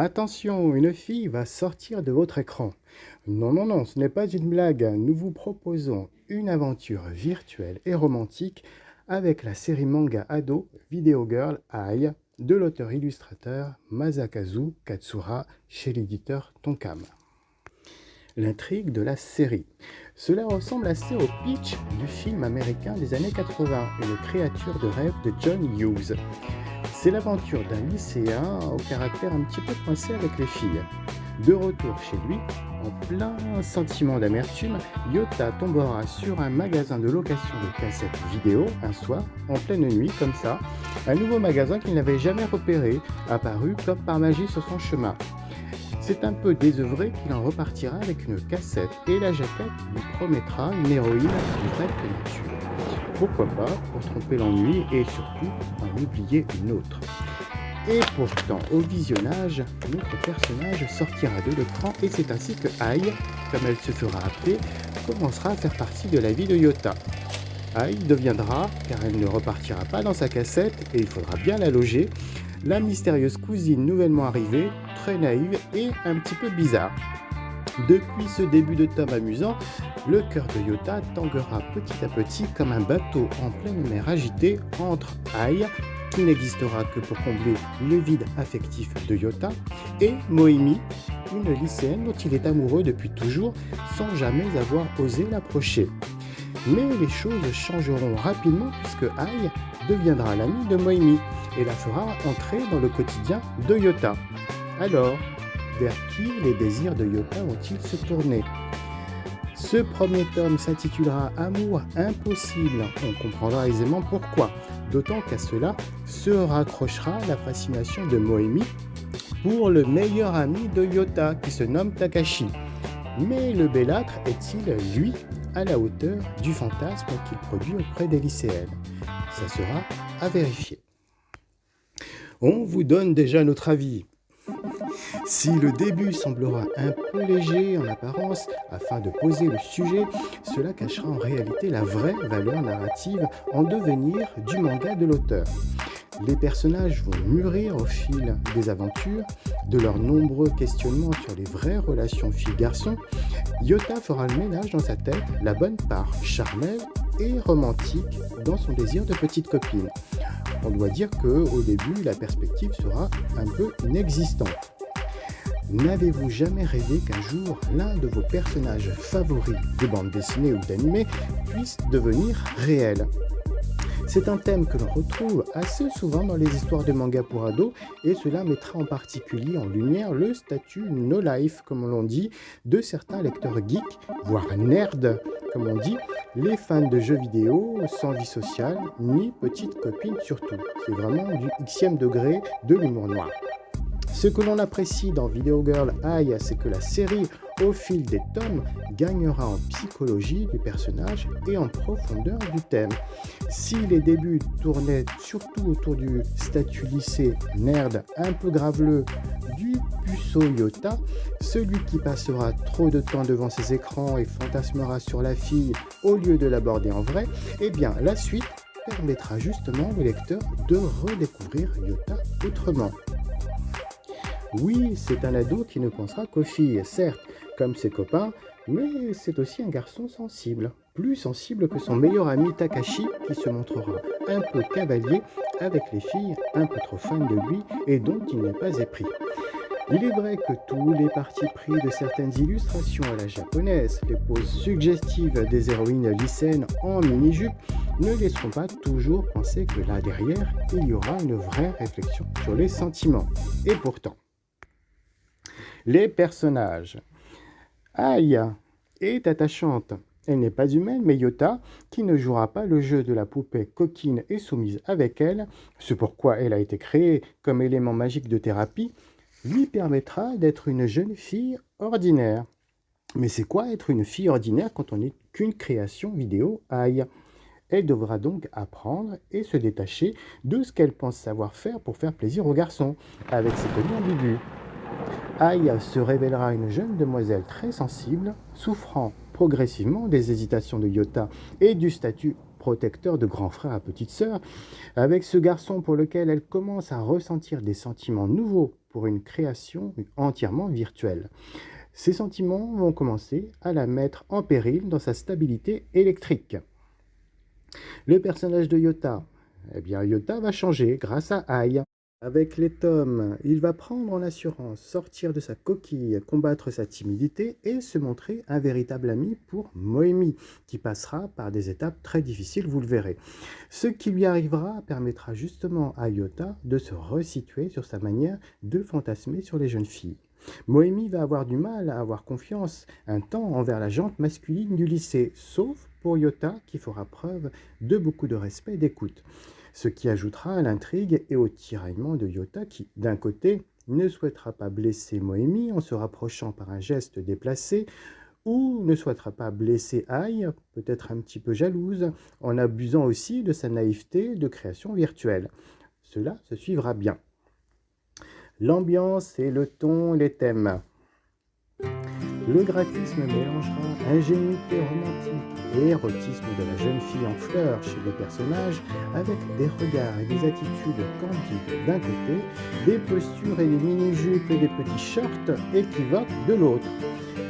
Attention, une fille va sortir de votre écran. Non, non, non, ce n'est pas une blague. Nous vous proposons une aventure virtuelle et romantique avec la série manga ado Video Girl Ai de l'auteur-illustrateur Masakazu Katsura chez l'éditeur Tonkam. L'intrigue de la série. Cela ressemble assez au pitch du film américain des années 80, Une créature de rêve de John Hughes. C'est l'aventure d'un lycéen au caractère un petit peu coincé avec les filles. De retour chez lui, en plein sentiment d'amertume, Yota tombera sur un magasin de location de cassettes vidéo un soir, en pleine nuit, comme ça. Un nouveau magasin qu'il n'avait jamais repéré, apparu comme par magie sur son chemin. C'est un peu désœuvré qu'il en repartira avec une cassette et la jaquette lui promettra une héroïne de vraie nature. Pourquoi pas pour tromper l'ennui et surtout en oublier une autre. Et pourtant, au visionnage, notre personnage sortira de l'écran et c'est ainsi que Ai, comme elle se fera appeler, commencera à faire partie de la vie de Yota. Ai deviendra, car elle ne repartira pas dans sa cassette et il faudra bien la loger, la mystérieuse cousine nouvellement arrivée, très naïve et un petit peu bizarre. Depuis ce début de tome amusant, le cœur de Yota tanguera petit à petit comme un bateau en pleine mer agité entre Ai, qui n'existera que pour combler le vide affectif de Yota, et Moemi, une lycéenne dont il est amoureux depuis toujours sans jamais avoir osé l'approcher. Mais les choses changeront rapidement puisque Ai deviendra l'amie de Moemi et la fera entrer dans le quotidien de Yota. Alors, vers qui les désirs de Yota vont-ils se tourner? Ce premier tome s'intitulera Amour impossible. On comprendra aisément pourquoi, d'autant qu'à cela se raccrochera la fascination de Moemi pour le meilleur ami de Yota qui se nomme Takashi. Mais le bellâtre est-il, lui, à la hauteur du fantasme qu'il produit auprès des lycéennes? Ça sera à vérifier. On vous donne déjà notre avis. Si le début semblera un peu léger en apparence, afin de poser le sujet, cela cachera en réalité la vraie valeur narrative en devenir du manga de l'auteur. Les personnages vont mûrir au fil des aventures, de leurs nombreux questionnements sur les vraies relations filles-garçons. Yota fera le ménage dans sa tête, la bonne part charnelle et romantique dans son désir de petite copine. On doit dire qu'au début, la perspective sera un peu inexistante. N'avez-vous jamais rêvé qu'un jour, l'un de vos personnages favoris de bande dessinée ou d'animé puisse devenir réel? C'est un thème que l'on retrouve assez souvent dans les histoires de manga pour ados et cela mettra en particulier en lumière le statut no life, comme l'on dit, de certains lecteurs geeks, voire nerds, comme on dit, les fans de jeux vidéo sans vie sociale, ni petite copine surtout. C'est vraiment du xème degré de l'humour noir. Ce que l'on apprécie dans Video Girl Ai, c'est que la série, au fil des tomes, gagnera en psychologie du personnage et en profondeur du thème. Si les débuts tournaient surtout autour du statut lycée nerd un peu graveleux du puceau Yota, celui qui passera trop de temps devant ses écrans et fantasmera sur la fille au lieu de l'aborder en vrai, eh bien la suite permettra justement au lecteur de redécouvrir Yota autrement. Oui, c'est un ado qui ne pensera qu'aux filles, certes, comme ses copains, mais c'est aussi un garçon sensible. Plus sensible que son meilleur ami Takashi, qui se montrera un peu cavalier avec les filles un peu trop fans de lui et dont il n'est pas épris. Il est vrai que tous les partis pris de certaines illustrations à la japonaise, les poses suggestives des héroïnes lycéennes en mini-jupe, ne laisseront pas toujours penser que là derrière, il y aura une vraie réflexion sur les sentiments. Et pourtant, les personnages. Aya est attachante. Elle n'est pas humaine, mais Yota, qui ne jouera pas le jeu de la poupée coquine et soumise avec elle, ce pourquoi elle a été créée comme élément magique de thérapie, lui permettra d'être une jeune fille ordinaire. Mais c'est quoi être une fille ordinaire quand on n'est qu'une création vidéo Ai? Elle devra donc apprendre et se détacher de ce qu'elle pense savoir faire pour faire plaisir aux garçons, avec ses tenues ambiguës. Ai se révélera une jeune demoiselle très sensible, souffrant progressivement des hésitations de Yota et du statut protecteur de grand frère à petite sœur, avec ce garçon pour lequel elle commence à ressentir des sentiments nouveaux pour une création entièrement virtuelle. Ces sentiments vont commencer à la mettre en péril dans sa stabilité électrique. Le personnage de Yota, eh bien Yota va changer grâce à Ai. Avec les tomes, il va prendre en assurance, sortir de sa coquille, combattre sa timidité et se montrer un véritable ami pour Moemi, qui passera par des étapes très difficiles, vous le verrez. Ce qui lui arrivera permettra justement à Yota de se resituer sur sa manière de fantasmer sur les jeunes filles. Moemi va avoir du mal à avoir confiance un temps envers la jante masculine du lycée, sauf pour Yota qui fera preuve de beaucoup de respect et d'écoute. Ce qui ajoutera à l'intrigue et au tiraillement de Yota qui, d'un côté, ne souhaitera pas blesser Moemi en se rapprochant par un geste déplacé, ou ne souhaitera pas blesser Ai, peut-être un petit peu jalouse, en abusant aussi de sa naïveté de création virtuelle. Cela se suivra bien. L'ambiance et le ton, les thèmes. Le graphisme mélangera ingénuité romantique et érotisme de la jeune fille en fleurs chez les personnages, avec des regards et des attitudes candides d'un côté, des postures et des mini-jupes et des petits shorts équivoques de l'autre.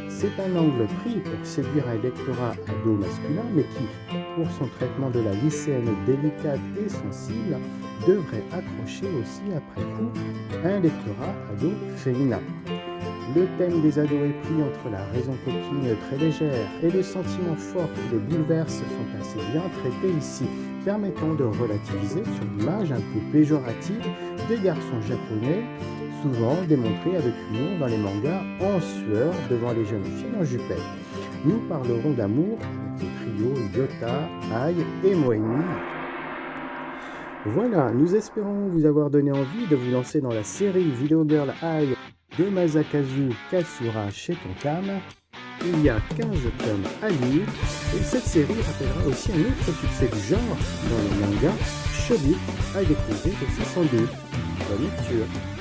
C'est un angle pris pour séduire un lectorat ado masculin, mais qui, pour son traitement de la lycéenne délicate et sensible, devrait accrocher aussi après coup un lectorat ado féminin. Le thème des ados est pris entre la raison coquine très légère et le sentiment fort qui les bouleverse sont assez bien traités ici, permettant de relativiser sur l'image un peu péjorative des garçons japonais, souvent démontrés avec humour dans les mangas en sueur devant les jeunes filles en jupette. Nous parlerons d'amour avec le trio Yota, Ai et Moemi. Voilà, nous espérons vous avoir donné envie de vous lancer dans la série Video Girl Ai de Masakazu Katsura chez Tonkam. Il y a 15 tomes à lire et cette série rappellera aussi un autre succès du genre dans le manga, Shobit, à découvrir aussi sans doute. Bonne lecture.